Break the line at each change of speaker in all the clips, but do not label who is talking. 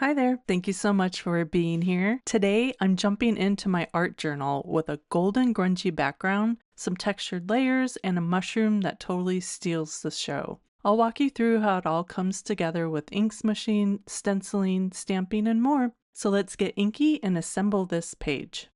Hi there. Thank you so much for being here. Today, I'm jumping into my art journal with a golden grungy background, some textured layers, and a mushroom that totally steals the show. I'll walk you through how it all comes together with ink smooshing, stenciling, stamping, and more. So let's get inky and assemble this page.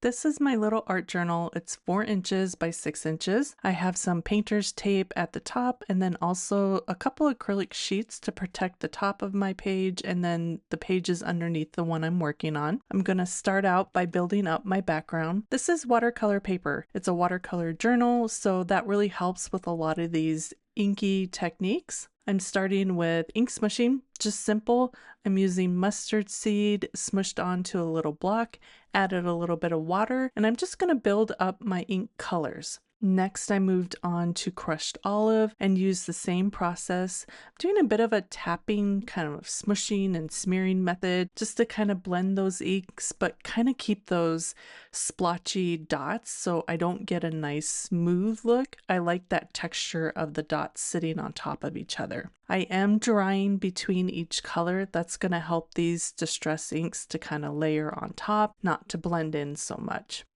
This is my little art journal. It's 4 inches by 6 inches. I have some painter's tape at the top and then also a couple acrylic sheets to protect the top of my page and then the pages underneath the one I'm working on. I'm going to start out by building up my background. This is watercolor paper. It's a watercolor journal, so that really helps with a lot of these inky techniques. I'm starting with ink smushing, just simple. I'm using mustard seed smushed onto a little block, added a little bit of water, and I'm just going to build up my ink colors. Next, I moved on to crushed olive and used the same process. I'm doing a bit of a tapping, kind of smushing and smearing method just to kind of blend those inks, but kind of keep those splotchy dots so I don't get a nice smooth look. I like that texture of the dots sitting on top of each other. I am drying between each color. That's going to help these distress inks to kind of layer on top, not to blend in so much.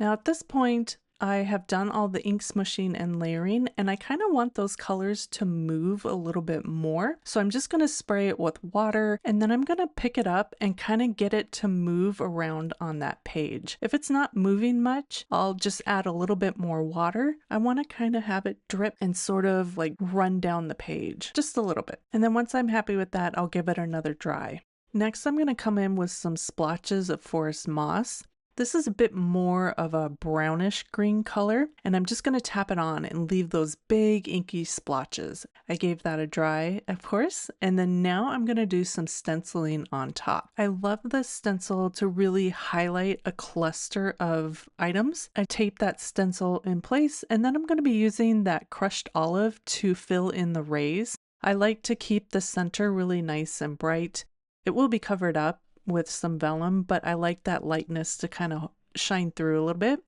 Now at this point, I have done all the ink smushing and layering, and I kind of want those colors to move a little bit more. So I'm just going to spray it with water, and then I'm going to pick it up and kind of get it to move around on that page. If it's not moving much, I'll just add a little bit more water. I want to kind of have it drip and sort of like run down the page just a little bit. And then once I'm happy with that, I'll give it another dry. Next, I'm going to come in with some splotches of forest moss. This is a bit more of a brownish green color, and I'm just going to tap it on and leave those big inky splotches. I gave that a dry, of course, and then now I'm going to do some stenciling on top. I love this stencil to really highlight a cluster of items. I tape that stencil in place, and then I'm going to be using that crushed olive to fill in the rays. I like to keep the center really nice and bright. It will be covered up with some vellum, but I like that lightness to kind of shine through a little bit.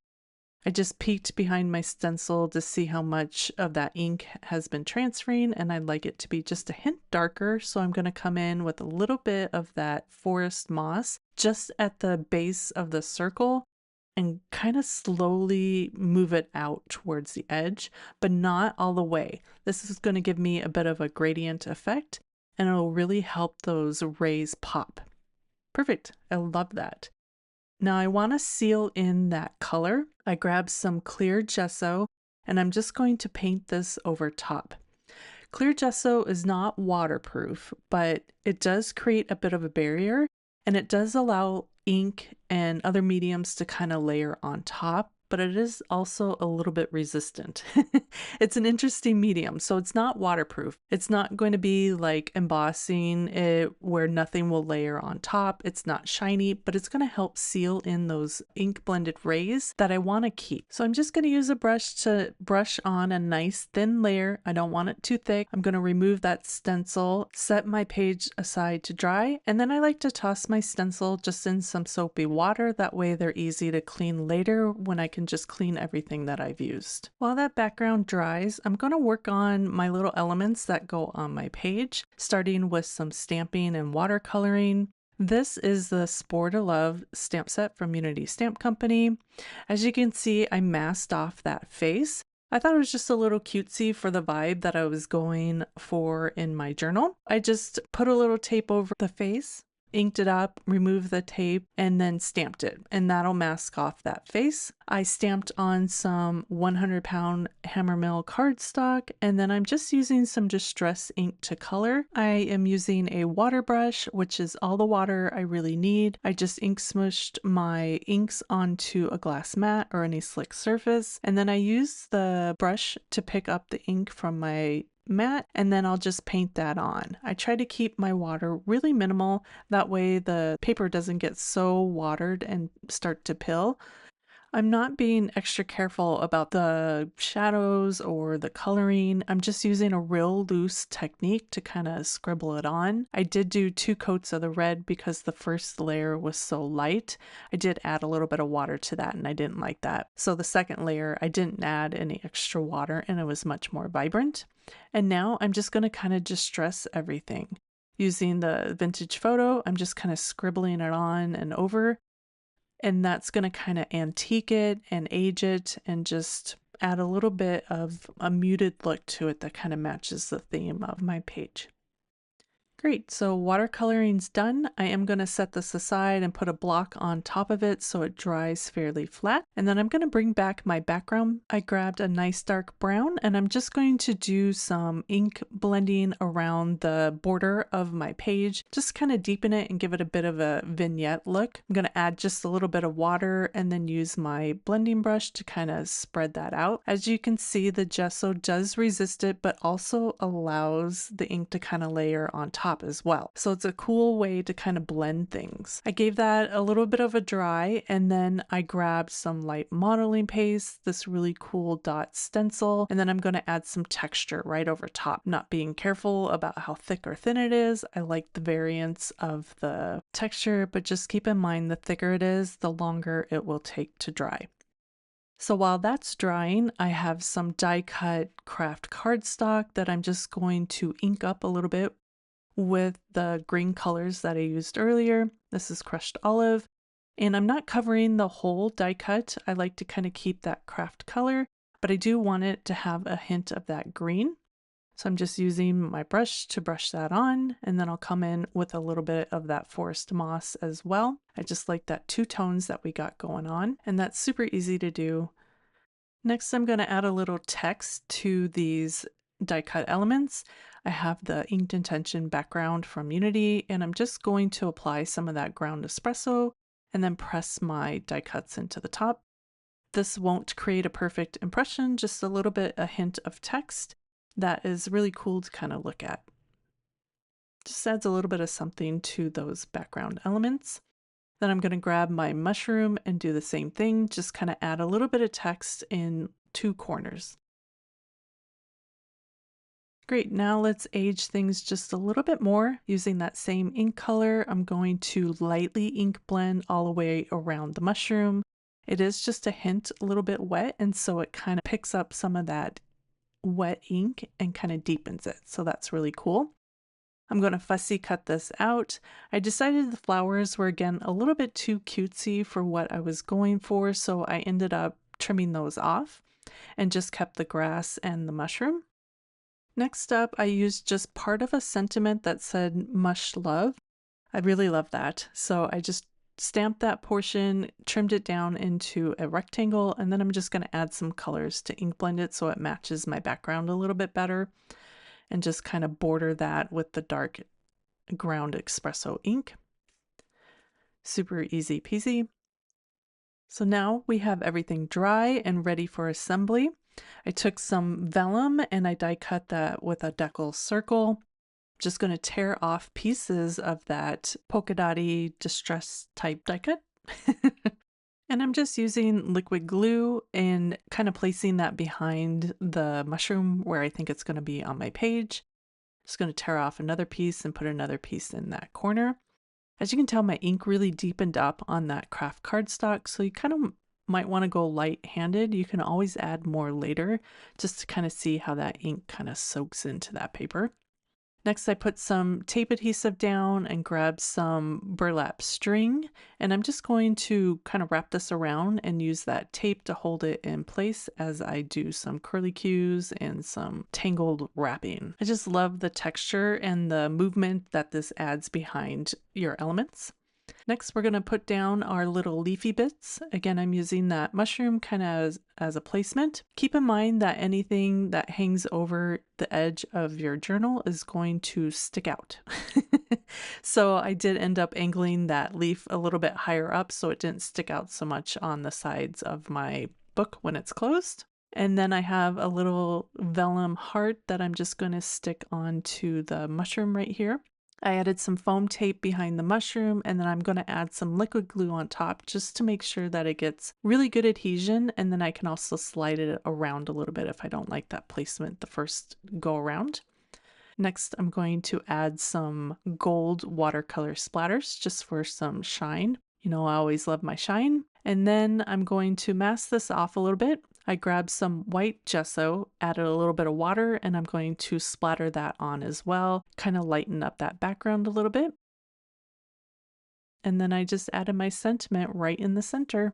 I just peeked behind my stencil to see how much of that ink has been transferring, and I'd like it to be just a hint darker, so I'm going to come in with a little bit of that forest moss just at the base of the circle and kind of slowly move it out towards the edge, but not all the way. This is going to give me a bit of a gradient effect, and it'll really help those rays pop. Perfect. I love that. Now I want to seal in that color. I grabbed some clear gesso and I'm just going to paint this over top. Clear gesso is not waterproof, but it does create a bit of a barrier and it does allow ink and other mediums to kind of layer on top, but it is also a little bit resistant. It's an interesting medium, so it's not waterproof. It's not going to be like embossing it where nothing will layer on top. It's not shiny, but it's going to help seal in those ink blended rays that I want to keep. So I'm just going to use a brush to brush on a nice thin layer. I don't want it too thick. I'm going to remove that stencil, set my page aside to dry, and then I like to toss my stencil just in some soapy water. That way they're easy to clean later when I can just clean everything that I've used. While that background dries, I'm going to work on my little elements that go on my page, starting with some stamping and watercoloring. This is the Spore to Love stamp set from Unity Stamp Company. As you can see, I masked off that face. I thought it was just a little cutesy for the vibe that I was going for in my journal. I just put a little tape over the face, inked it up, removed the tape, and then stamped it, and that'll mask off that face. I stamped on some 100-pound Hammermill cardstock, and then I'm just using some distress ink to color. I am using a water brush, which is all the water I really need. I just ink smushed my inks onto a glass mat or any slick surface, and then I use the brush to pick up the ink from my mat, and then I'll just paint that on. I try to keep my water really minimal, that way the paper doesn't get so watered and start to pill. I'm not being extra careful about the shadows or the coloring. I'm just using a real loose technique to kind of scribble it on. I did do 2 coats of the red because the first layer was so light. I did add a little bit of water to that and I didn't like that. So the second layer, I didn't add any extra water and it was much more vibrant. And now I'm just going to kind of distress everything. Using the vintage photo, I'm just kind of scribbling it on and over, and that's going to kind of antique it and age it and just add a little bit of a muted look to it that kind of matches the theme of my page. Great, so watercoloring's done. I am going to set this aside and put a block on top of it so it dries fairly flat. And then I'm going to bring back my background. I grabbed a nice dark brown and I'm just going to do some ink blending around the border of my page, just kind of deepen it and give it a bit of a vignette look. I'm going to add just a little bit of water and then use my blending brush to kind of spread that out. As you can see, the gesso does resist it, but also allows the ink to kind of layer on top as well. So it's a cool way to kind of blend things. I gave that a little bit of a dry, and then I grabbed some light modeling paste, this really cool dot stencil, and then I'm going to add some texture right over top. Not being careful about how thick or thin it is. I like the variance of the texture, but just keep in mind the thicker it is, the longer it will take to dry. So while that's drying, I have some die cut craft cardstock that I'm just going to ink up a little bit with the green colors that I used earlier. This is crushed olive, and I'm not covering the whole die cut. I like to kind of keep that craft color, but I do want it to have a hint of that green. So I'm just using my brush to brush that on, and then I'll come in with a little bit of that forest moss as well. I just like that two tones that we got going on, and that's super easy to do. Next, I'm going to add a little text to these die cut elements. I have the inked intention background from Unity, and I'm just going to apply some of that ground espresso and then press my die cuts into the top. This won't create a perfect impression, just a little bit, a hint of text that is really cool to kind of look at. Just adds a little bit of something to those background elements. Then I'm going to grab my mushroom and do the same thing, just kind of add a little bit of text in two corners. Great, now let's age things just a little bit more. Using that same ink color, I'm going to lightly ink blend all the way around the mushroom. It is just a hint, a little bit wet, and so it kind of picks up some of that wet ink and kind of deepens it. So that's really cool. I'm going to fussy cut this out. I decided the flowers were again a little bit too cutesy for what I was going for, so I ended up trimming those off and just kept the grass and the mushroom. Next up, I used just part of a sentiment that said mush love. I really love that. So I just stamped that portion, trimmed it down into a rectangle, and then I'm just going to add some colors to ink blend it so it matches my background a little bit better, and just kind of border that with the dark ground espresso ink. Super easy peasy. So now we have everything dry and ready for assembly. I took some vellum and I die cut that with a decal circle. Just going to tear off pieces of that polka dotty distress type die cut. And I'm just using liquid glue and kind of placing that behind the mushroom where I think it's going to be on my page. Just going to tear off another piece and put another piece in that corner. As you can tell, my ink really deepened up on that craft cardstock, so you kind of might want to go light-handed. You can always add more later just to kind of see how that ink kind of soaks into that paper. Next, I put some tape adhesive down and grabbed some burlap string, and I'm just going to kind of wrap this around and use that tape to hold it in place as I do some curlicues and some tangled wrapping. I just love the texture and the movement that this adds behind your elements. Next, we're going to put down our little leafy bits. Again, I'm using that mushroom kind of as a placement. Keep in mind that anything that hangs over the edge of your journal is going to stick out. So I did end up angling that leaf a little bit higher up so it didn't stick out so much on the sides of my book when it's closed. And then I have a little vellum heart that I'm just going to stick onto the mushroom right here. I added some foam tape behind the mushroom, and then I'm going to add some liquid glue on top just to make sure that it gets really good adhesion, and then I can also slide it around a little bit if I don't like that placement the first go around. Next, I'm going to add some gold watercolor splatters just for some shine. You know, I always love my shine. And then I'm going to mask this off a little bit. I grabbed some white gesso, added a little bit of water, and I'm going to splatter that on as well, kind of lighten up that background a little bit. And then I just added my sentiment right in the center.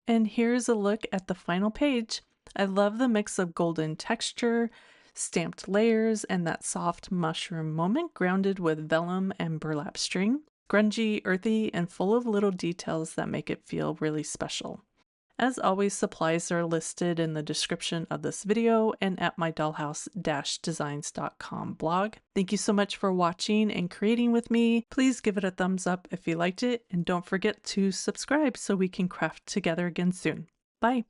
And here's a look at the final page. I love the mix of golden texture, stamped layers, and that soft mushroom moment grounded with vellum and burlap string. Grungy, earthy, and full of little details that make it feel really special. As always, supplies are listed in the description of this video and at my dollhouse-designs.com blog. Thank you so much for watching and creating with me. Please give it a thumbs up if you liked it, and don't forget to subscribe so we can craft together again soon. Bye!